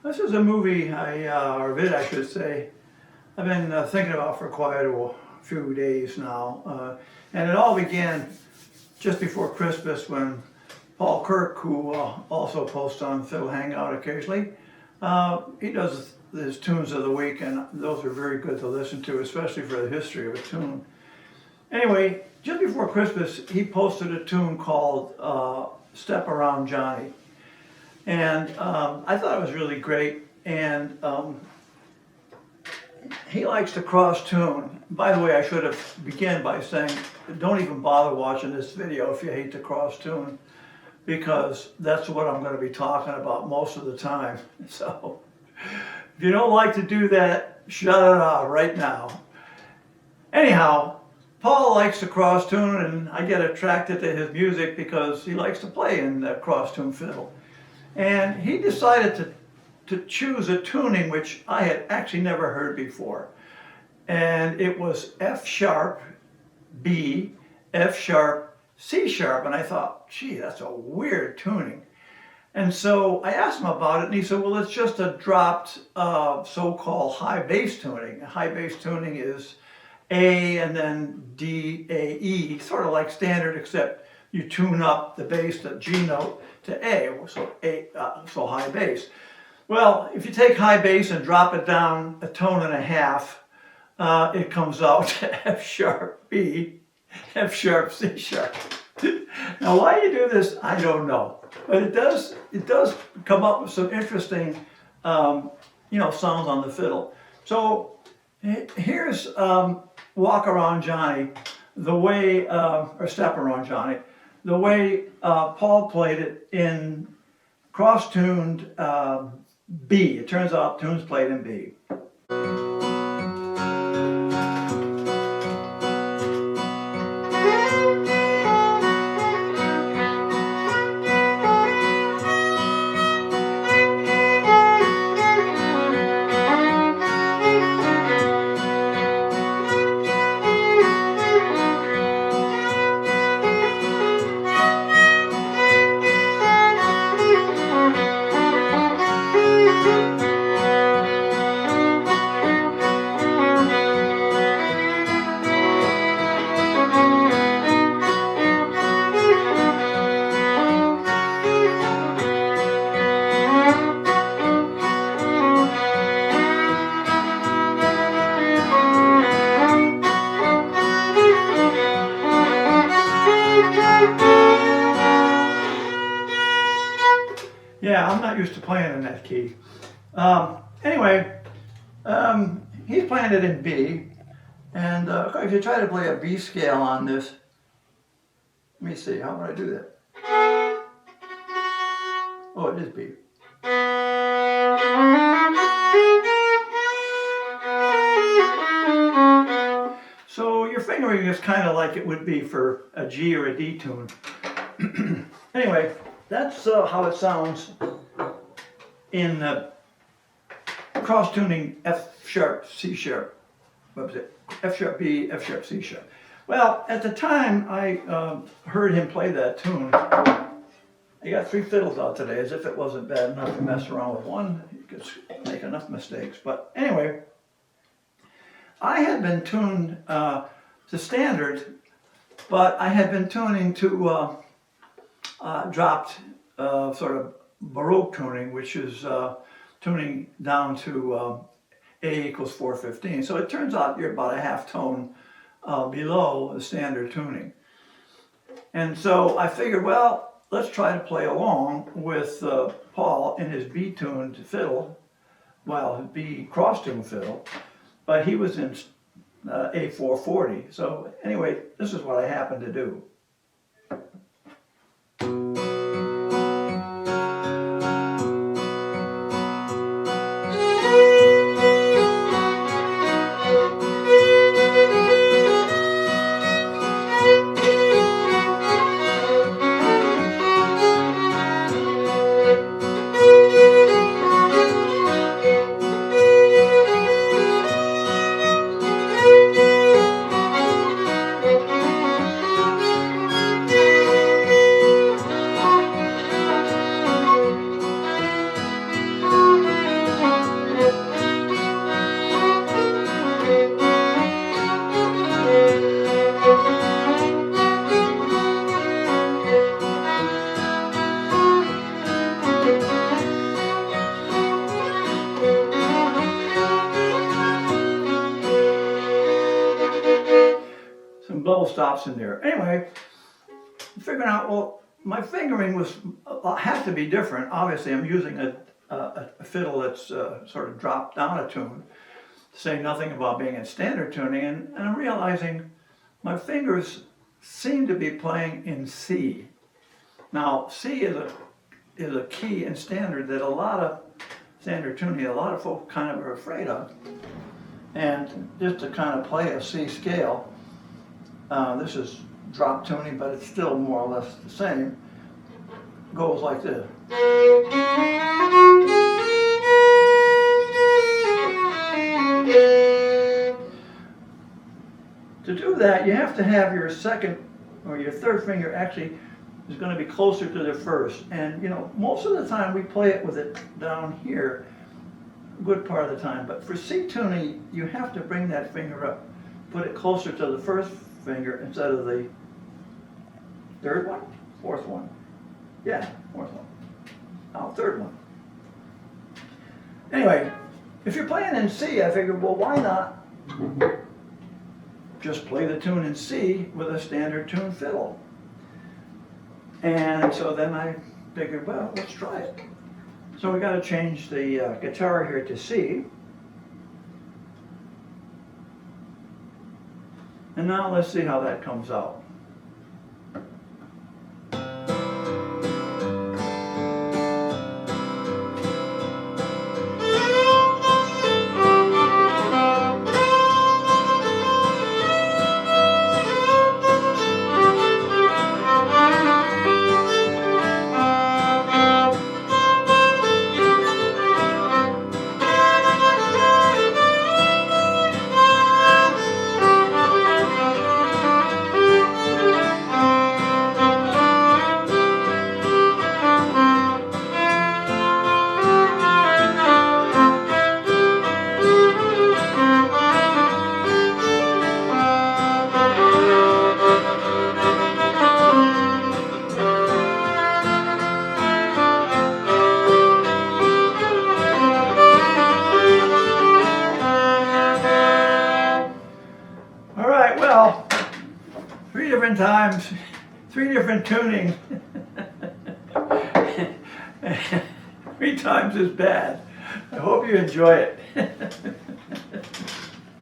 This is a movie or vid I should say, I've been thinking about for quite a few days now. And it all began just before Christmas when Paul Kirk, who also posts on Fiddle Hangout occasionally, he does his tunes of the week, and those are very good to listen to, especially for the history of a tune. Anyway, just before Christmas, he posted a tune called Step Around Johnny. And I thought it was really great, and he likes to cross tune. By the way, I should have begun by saying, don't even bother watching this video if you hate to cross tune, because that's what I'm going to be talking about most of the time. So if you don't like to do that, shut it out right now. Anyhow, Paul likes to cross tune, and I get attracted to his music because he likes to play in cross tune fiddle. And he decided to choose a tuning which I had actually never heard before. And it was F sharp, B, F sharp, C sharp. And I thought, gee, that's a weird tuning. And so I asked him about it, and he said, well, it's just a dropped so-called high bass tuning. High bass tuning is A and then D, A, E, sort of like standard, except you tune up the bass, the G note, to A, so high bass. Well, if you take high bass and drop it down a tone and a half, it comes out to F sharp B, F sharp C sharp. Now, why you do this, I don't know, but it does come up with some interesting, sounds on the fiddle. So here's Walk Around Johnny, the way, or Step Around Johnny, the way Paul played it in cross-tuned B. It turns out tunes played in B. Yeah, I'm not used to playing in that key. Anyway, he's playing it in B, and if you try to play a B scale on this, let me see, how would I do that? Oh, it is B. So your fingering is kind of like it would be for a G or a D tune. Anyway, that's how it sounds in cross tuning F sharp, C sharp. What was it? F sharp B, F sharp, C sharp. Well, at the time I heard him play that tune, I got 3 fiddles out today, as if it wasn't bad enough to mess around with one. You could make enough mistakes. But anyway, I had been tuned to standard, but I had been tuning to dropped sort of Baroque tuning, which is tuning down to A equals 415. So it turns out you're about a half tone below the standard tuning. And so I figured, well, let's try to play along with Paul in his B-tuned fiddle, well, his B cross-tuned fiddle, but he was in A440. So anyway, this is what I happened to do. stops in there. Anyway, figuring out, well, my fingering had to be different. Obviously, I'm using a fiddle that's sort of dropped down a tune, to say nothing about being in standard tuning, and I'm realizing my fingers seem to be playing in C. Now, C is a key in standard that a lot of standard tuning, a lot of folk kind of are afraid of. And just to kind of play a C scale, this is drop tuning, but it's still more or less the same, goes like this. To do that, you have to have your second or your third finger actually is going to be closer to the first. And you know, most of the time we play it with it down here, a good part of the time. But for C tuning, you have to bring that finger up, put it closer to the first finger instead of the third one, fourth one. Yeah, fourth one. Now, third one. Anyway, if you're playing in C, I figured, well, why not just play the tune in C with a standard tune fiddle? And so then I figured, well, let's try it. So we got to change the guitar here to C. And now let's see how that comes out. Well, 3 different times, 3 different tuning. 3 times is bad. I hope you enjoy it.